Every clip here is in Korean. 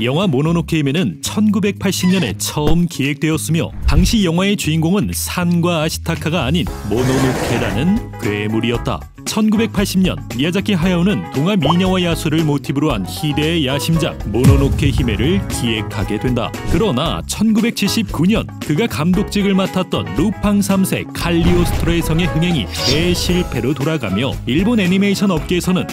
영화 모노노케 히메는 1980년에 처음 기획되었으며 당시 영화의 주인공은 산과 아시타카가 아닌 모노노케라는 괴물이었다. 1980년 미야자키 하야오는 동화 미녀와 야수를 모티브로 한 희대의 야심작 모노노케 히메를 기획하게 된다. 그러나 1979년 그가 감독직을 맡았던 루팡 3세 칼리오스트로의 성의 흥행이 대실패로 돌아가며 일본 애니메이션 업계에서는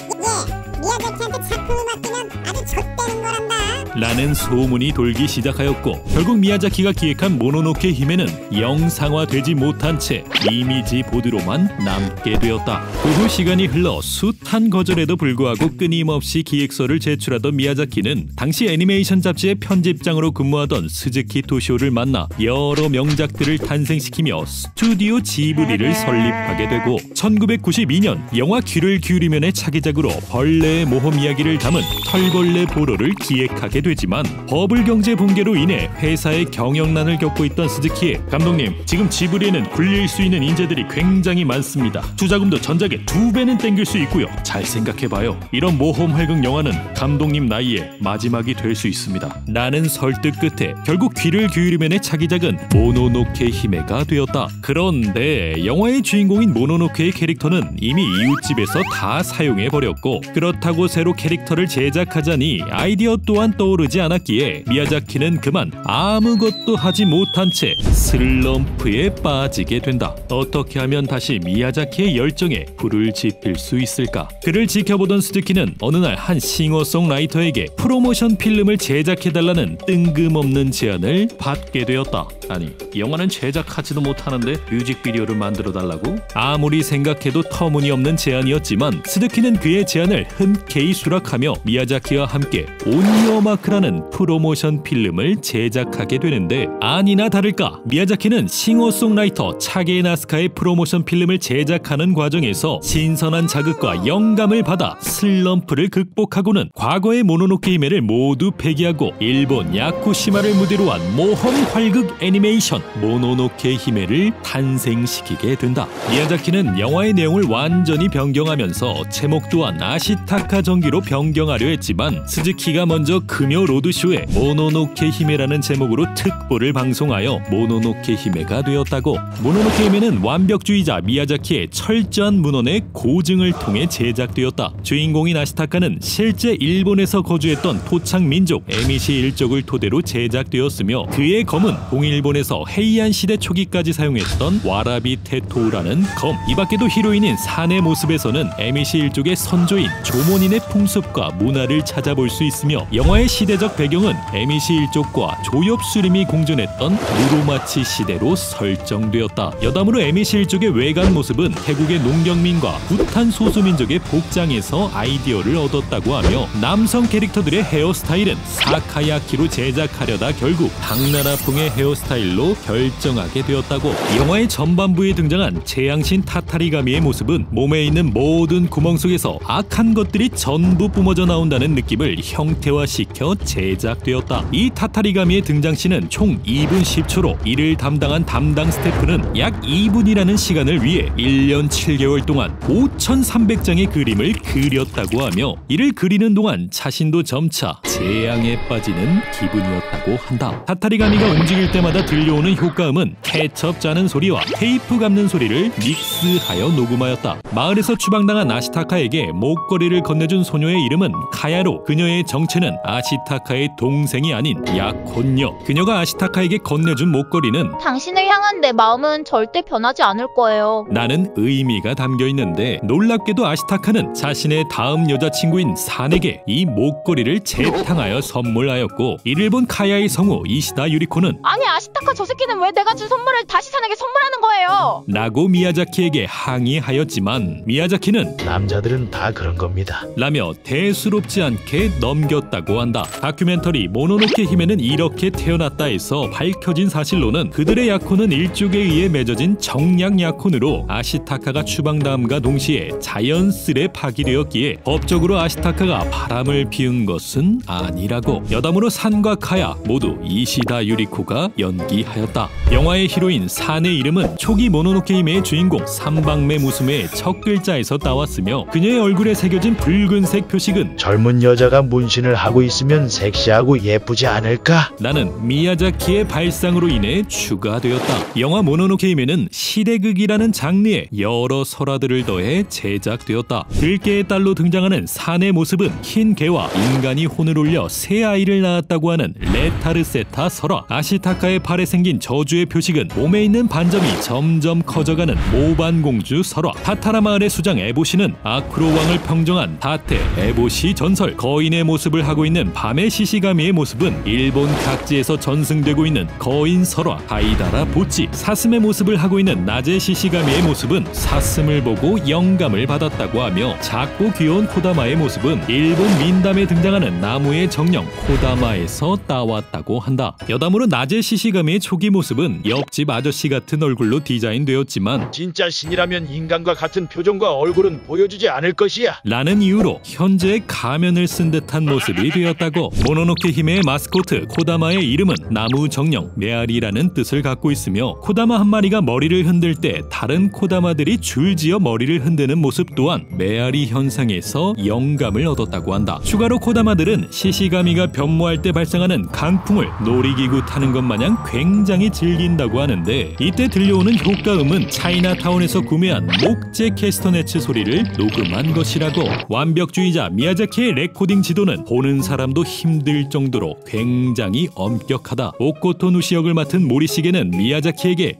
미야자키한테 작품을 맡기면 아주 좆되는 거란다 라는 소문이 돌기 시작하였고 결국 미야자키가 기획한 모노노케 히메는 영상화되지 못한 채 이미지 보드로만 남게 되었다. 그 후 시간이 흘러 숱한 거절에도 불구하고 끊임없이 기획서를 제출하던 미야자키는 당시 애니메이션 잡지의 편집장으로 근무하던 스즈키 토시오를 만나 여러 명작들을 탄생시키며 스튜디오 지브리를 설립하게 되고 1992년 영화 귀를 기울이면의 차기작으로 벌레의 모험 이야기를 담은 털벌레 보로를 기획하게 되지만 버블 경제 붕괴로 인해 회사의 경영난을 겪고 있던 스즈키에 감독님, 지금 지브리에는 굴릴 수 있는 인재들이 굉장히 많습니다. 투자금도 전작에 2배는 땡길 수 있고요. 잘 생각해봐요. 이런 모험 활극 영화는 감독님 나이에 마지막이 될 수 있습니다. 라는 설득 끝에 결국 귀를 기울이면의 차기작은 모노노케 히메가 되었다. 그런데 영화의 주인공인 모노노케의 캐릭터는 이미 이웃집에서 다 사용해버렸고 그렇다고 새로 캐릭터를 제작하자니 아이디어 또한 떠오르지 않았기에 미야자키는 그만 아무것도 하지 못한 채 슬럼프에 빠지게 된다. 어떻게 하면 다시 미야자키의 열정에 불을 지필 수 있을까? 그를 지켜보던 스즈키는 어느 날 한 싱어송라이터에게 프로모션 필름을 제작해달라는 뜬금없는 제안을 받게 되었다. 아니, 영화는 제작하지도 못하는데 뮤직비디오를 만들어달라고? 아무리 생각해도 터무니없는 제안이었지만 스즈키는 그의 제안을 흔쾌히 수락하며 미야자키와 함께 온리어마크라는 프로모션 필름을 제작하게 되는데 아니나 다를까 미야자키는 싱어송라이터 차게 나스카의 프로모션 필름을 제작하는 과정에서 신선한 자극과 영감을 받아 슬럼프를 극복하고는 과거의 모노노케 히메를 모두 폐기하고 일본 야쿠시마를 무대로 한 모험 활극 애니메이션 모노노케 히메를 탄생시키게 된다. 미야자키는 영화의 내용을 완전히 변경하면서 제목 또한 아시타카 전기로 변경하려 했지만 스즈키가 먼저 금요 로드쇼에 모노노케 히메라는 제목으로 특보를 방송하여 모노노케 히메가 되었다고. 모노노케 히메는 완벽주의자 미야자키의 철저한 문헌의 고증을 통해 제작되었다. 주인공인 아시타카는 실제 일본에서 거주했던 토착 민족 에미시 일족을 토대로 제작되었으며 그의 검은 동일본에서 헤이안 시대 초기까지 사용했던 와라비 테토우라는 검. 이 밖에도 히로인인 산의 모습에서는 에미시 일족의 선조인 조몬인의 풍습과 문화를 찾아볼 수 있으며 영화의 시대적 배경은 에미시 일족과 조엽수림이 공존했던 무로마치 시대로 설정되었다. 여담으로 에미시 일족의 외관 모습은 태국의 농경민과 부탄 소수민족의 복장에서 아이디어를 얻었다고 하며 남성 캐릭터들의 헤어스타일은 사카야키로 제작하려다 결국 당나라풍의 헤어스타일로 결정하게 되었다고. 영화의 전반부에 등장한 재앙신 타타리가미의 모습은 몸에 있는 모든 구멍 속에서 악한 것들이 전부 뿜어져 나온다는 느낌을 형태화시켜 제작되었다. 이 타타리가미의 등장시는 총 2분 10초로 이를 담당한 담당 스태프는 약 2분이라는 시간을 위해 1년 7개월 동안 5,300장의 그림을 그렸다고 하며 이를 그리는 동안 자신도 점차 재앙에 빠지는 기분이었다고 한다. 타타리가미가 움직일 때마다 들려오는 효과음은 케첩 짜는 소리와 테이프 감는 소리를 믹스하여 녹음하였다. 마을에서 추방당한 아시타카에게 목걸이를 건네준 소녀의 이름은 카야로. 그녀의 정체는 아시타카의 동생이 아닌 약혼녀. 그녀가 아시타카에게 건네준 목걸이는 당신을 향한 내 마음은 절대 변하지 않을 거예요 라는 의미가 담겨 있는데 놀랍게도 아시타카는 자신의 다음 여자친구인 산에게 이 목걸이를 재탕하여 선물하였고 이를 본 카야의 성우 이시다 유리코는 아니 아시타카 저 새끼는 왜 내가 준 선물을 다시 산에게 선물하는 거예요 라고 미야자키에게 항의하였지만 미야자키는 남자들은 다 그런 겁니다 라며 대수롭지 않게 넘겼다고 한다. 다큐멘터리 모노노케 히메는 이렇게 태어났다 해서 밝혀진 사실로는 그들의 약혼은 일족에 의해 맺어진 정략 약혼으로 아시타카가 추방다음과 동시에 자연스레 파기되었기에 법적으로 아시타카가 바람을 피운 것은 아니라고. 여담으로 산과 카야 모두 이시다 유리코가 연기 인기하였다. 영화의 히로인 산의 이름은 초기 모노노케 히메의 주인공 삼방매 무스메의 첫 글자에서 따왔으며 그녀의 얼굴에 새겨진 붉은색 표식은 젊은 여자가 문신을 하고 있으면 섹시하고 예쁘지 않을까? 라는 미야자키의 발상으로 인해 추가되었다. 영화 모노노케 히메는 시대극이라는 장르에 여러 설화들을 더해 제작되었다. 들개의 딸로 등장하는 산의 모습은 흰 개와 인간이 혼을 올려 새 아이를 낳았다고 하는 레타르세타 설화, 아시타카의 팔에 생긴 저주의 표식은 몸에 있는 반점이 점점 커져가는 모반공주 설화, 타타라 마을의 수장 에보시는 아크로 왕을 평정한 다테 에보시 전설, 거인의 모습을 하고 있는 밤의 시시가미의 모습은 일본 각지에서 전승되고 있는 거인 설화, 하이다라 보치, 사슴의 모습을 하고 있는 낮의 시시가미의 모습은 사슴을 보고 영감을 받았다고 하며 작고 귀여운 코다마의 모습은 일본 민담에 등장하는 나무의 정령 코다마에서 따왔다고 한다. 여담으로 낮의 시시가미의 초기 모습은 옆집 아저씨 같은 얼굴로 디자인되었지만 진짜 신이라면 인간과 같은 표정과 얼굴은 보여주지 않을 것이야. 라는 이유로 현재 가면을 쓴 듯한 모습이 되었다고. 모노노케 히메의 마스코트 코다마의 이름은 나무 정령 메아리라는 뜻을 갖고 있으며 코다마 한 마리가 머리를 흔들 때 다른 코다마들이 줄지어 머리를 흔드는 모습 또한 메아리 현상에서 영감을 얻었다고 한다. 추가로 코다마들은 시시가미가 변모할 때 발생하는 강풍을 놀이기구 타는 것 마냥 굉장히 즐긴다고 하는데 이때 들려오는 효과음은 차이나타운에서 구매한 목재 캐스터네츠 소리를 녹음한 것이라고. 완벽주의자 미야자키의 레코딩 지도는 보는 사람도 힘들 정도로 굉장히 엄격하다. 오코토 누시 역을 맡은 모리시게는 미야자키에게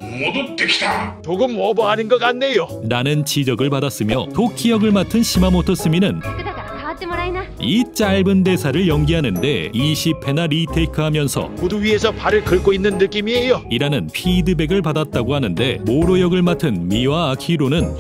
조금 오버하는 것 같네요 라는 지적을 받았으며 도키 역을 맡은 시마모토 스미는 이 짧은 대사를 연기하는데 20회나 리테이크하면서 구두 위에서 발을 긁고 있는 느낌이에요 이라는 피드백을 받았다고 하는데 모로 역을 맡은 미와 아키히로는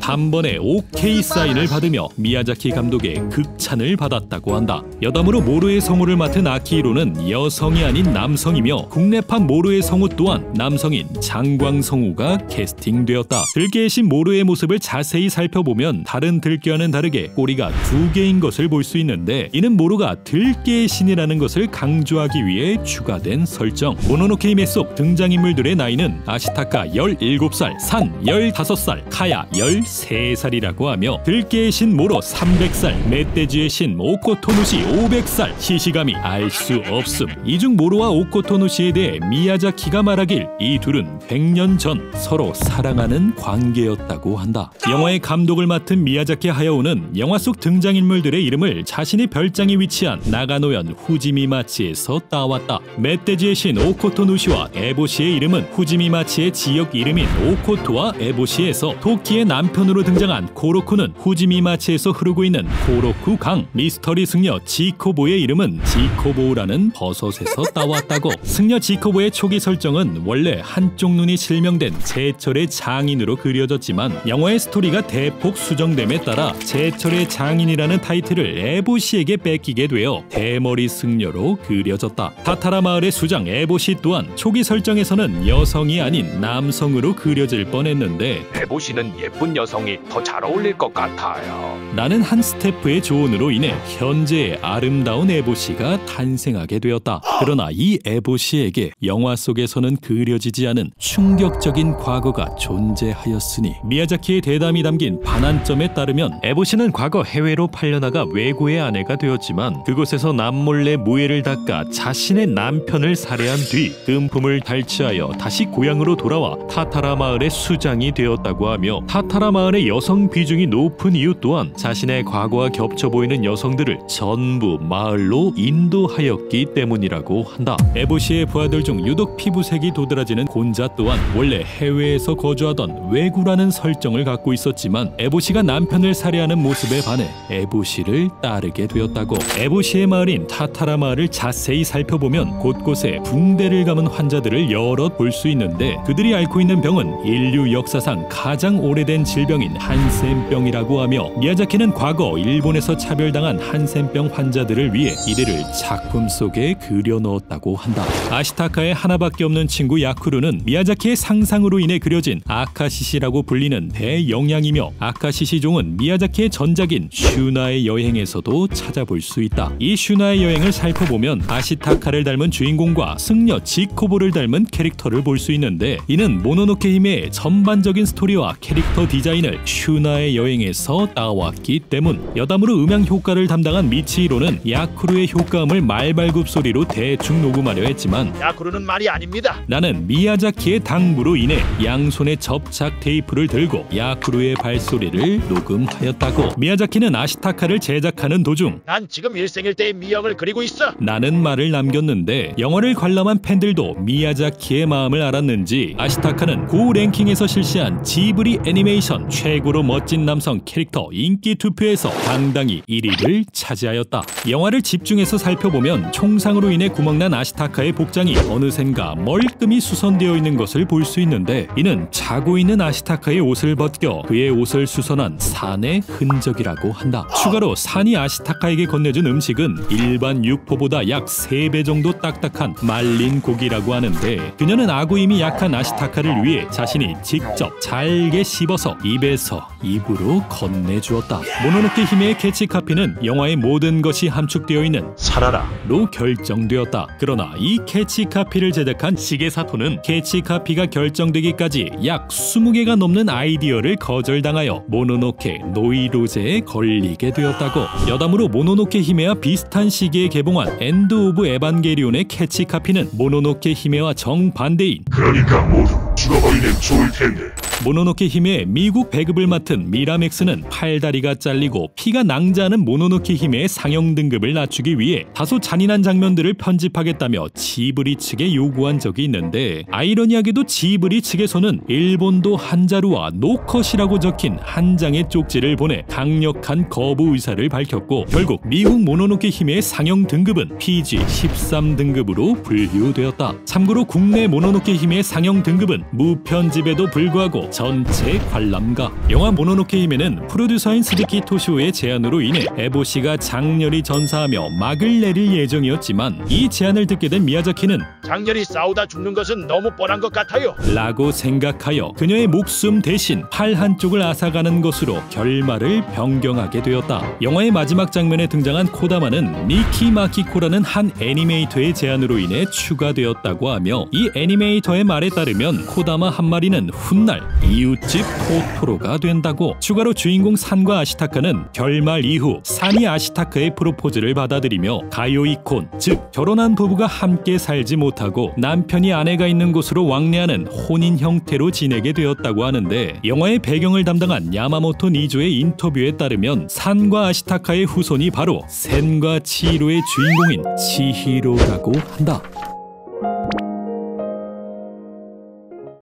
단번에 OK 사인을 받으며 미야자키 감독의 극찬을 받았다고 한다. 여담으로 모로의 성우를 맡은 아키히로는 여성이 아닌 남성이며 국내판 모로의 성우 또한 남성인 장광성우가 캐스팅되었다. 들개의 신 모로의 모습을 자세히 살펴보면 다른 들개와는 다르게 꼬리가 2개인 것을 볼 수 있는데 이는 모로가 들개의 신이라는 것을 강조하기 위해 추가된 설정. 모노노케 히메 속 등장인물들의 나이는 아시타카 17살, 산 15살, 카야 13살이라고 하며 들개의 신 모로 300살, 멧돼지의 신 오코토누시 500살, 시시감이 알 수 없음. 이 중 모로와 오코토누시에 대해 미야자키가 말하길 이 둘은 100년 전 서로 사랑하는 관계였다고 한다. 영화의 감독을 맡은 미야자키 하야오는 영화 속 등장인물들의 이름을 자신이 별장에 위치한 나가노현 후지미마치에서 따왔다. 멧돼지의 신 오코토누시와 에보시의 이름은 후지미마치의 지역 이름인 오코토와 에보시에서 토키의 남편으로 등장한 코로쿠는 후지미마치에서 흐르고 있는 코로쿠 강, 미스터리 승려 지코보의 이름은 지코보라는 버섯에서 따왔다고. 승려 지코보의 초기 설정은 원래 한쪽 눈이 실명된 제철의 장인으로 그려졌지만 영화의 스토리가 대폭 수정됨에 따라 제철의 장인이라는 타이틀을 에보시에게 뺏기게 되어 대머리 승려로 그려졌다. 타타라 마을의 수장 에보시 또한 초기 설정에서는 여성이 아닌 남성으로 그려질 뻔했는데 에보시는 예쁜 여성이 더 잘 어울릴 것 같아요 라는 한 스태프의 조언으로 인해 현재의 아름다운 에보시가 탄생하게 되었다. 그러나 이 에보시에게 영화 속에서는 그려지지 않은 충격적인 과거가 존재하였으니 미야자키의 대담이 담긴 반환점에 따르면 에보시는 과거 해외로 팔려나가 외고의 아내가 되었지만 그곳에서 남몰래 무예를 닦아 자신의 남편을 살해한 뒤 금품을 탈취하여 다시 고향으로 돌아와 타타라 마을의 수장이 되었다고 하며 타타라 마을의 여성 비중이 높은 이유 또한 자신의 과거와 겹쳐 보이는 여성들을 전부 마을로 인도하였기 때문이라고 한다. 에보시의 부하들 중 유독 피부색이 도드라지는 곤자 또한 원래 해외에서 거주하던 외구라는 설정을 갖고 있었지만 에보시가 남편을 살해하는 모습에 반해 에보시를 따르게 되었다고. 에보시의 마을인 타타라 마을을 자세히 살펴보면 곳곳에 붕대를 감은 환자들을 여럿 볼 수 있는데 그들이 앓고 있는 병은 인류 역사상 가장 오래된 질병 전염병인 한센병이라고 하며 미야자키는 과거 일본에서 차별당한 한센병 환자들을 위해 이들을 작품 속에 그려넣었다고 한다. 아시타카의 하나밖에 없는 친구 야쿠루는 미야자키의 상상으로 인해 그려진 아카시시라고 불리는 대영양이며 아카시시종은 미야자키의 전작인 슈나의 여행에서도 찾아볼 수 있다. 이 슈나의 여행을 살펴보면 아시타카를 닮은 주인공과 승려 지코보를 닮은 캐릭터를 볼 수 있는데 이는 모노노케 히메의 전반적인 스토리와 캐릭터 디자인을 슈나의 여행에서 따왔기 때문. 여담으로 음향 효과를 담당한 미치히로는 야쿠루의 효과음을 말발굽 소리로 대충 녹음하려 했지만 야쿠루는 말이 아닙니다. 나는 미야자키의 당부로 인해 양손에 접착 테이프를 들고 야쿠루의 발소리를 녹음하였다고. 미야자키는 아시타카를 제작하는 도중 난 지금 일생일대의 미영을 그리고 있어. 나는 말을 남겼는데 영화를 관람한 팬들도 미야자키의 마음을 알았는지 아시타카는 고 랭킹에서 실시한 지브리 애니메이션 최고로 멋진 남성 캐릭터 인기 투표에서 당당히 1위를 차지하였다. 영화를 집중해서 살펴보면 총상으로 인해 구멍난 아시타카의 복장이 어느샌가 멀끔히 수선되어 있는 것을 볼 수 있는데 이는 자고 있는 아시타카의 옷을 벗겨 그의 옷을 수선한 산의 흔적이라고 한다. 추가로 산이 아시타카에게 건네준 음식은 일반 육포보다 약 3배 정도 딱딱한 말린 고기라고 하는데 그녀는 아구임이 약한 아시타카를 위해 자신이 직접 잘게 씹어서 입에서 입으로 건네주었다. 모노노케 히메의 캐치카피는 영화의 모든 것이 함축되어 있는 살아라로 결정되었다. 그러나 이 캐치카피를 제작한 시게사토는 캐치카피가 결정되기까지 약 20개가 넘는 아이디어를 거절당하여 모노노케 노이로제에 걸리게 되었다고. 여담으로 모노노케 히메와 비슷한 시기에 개봉한 엔드 오브 에반게리온의 캐치카피는 모노노케 히메와 정반대인 그러니까 모두 죽어버리면 좋을 텐데. 모노노케 히메의 미국 배급을 맡은 미라맥스는 팔다리가 잘리고 피가 낭자하는 모노노케 히메의 상영 등급을 낮추기 위해 다소 잔인한 장면들을 편집하겠다며 지브리 측에 요구한 적이 있는데 아이러니하게도 지브리 측에서는 일본도 한자루와 노컷이라고 적힌 한 장의 쪽지를 보내 강력한 거부 의사를 밝혔고 결국 미국 모노노케 히메의 상영 등급은 PG-13 등급으로 분류되었다. 참고로 국내 모노노케 히메의 상영 등급은 무편집에도 불구하고 전체 관람가. 영화 모노노케 히메는 프로듀서인 스즈키 토시오의 제안으로 인해 에보시가 장렬히 전사하며 막을 내릴 예정이었지만 이 제안을 듣게 된 미야자키는 장렬히 싸우다 죽는 것은 너무 뻔한 것 같아요 라고 생각하여 그녀의 목숨 대신 팔 한쪽을 앗아가는 것으로 결말을 변경하게 되었다. 영화의 마지막 장면에 등장한 코다마는 미키 마키코라는 한 애니메이터의 제안으로 인해 추가되었다고 하며 이 애니메이터의 말에 따르면 코다마 한 마리는 훗날 이웃집 토토로가 된다고. 추가로 주인공 산과 아시타카는 결말 이후 산이 아시타카의 프로포즈를 받아들이며 가요이콘, 즉 결혼한 부부가 함께 살지 못하고 남편이 아내가 있는 곳으로 왕래하는 혼인 형태로 지내게 되었다고 하는데 영화의 배경을 담당한 야마모토 니조의 인터뷰에 따르면 산과 아시타카의 후손이 바로 센과 치히로의 주인공인 치히로라고 한다.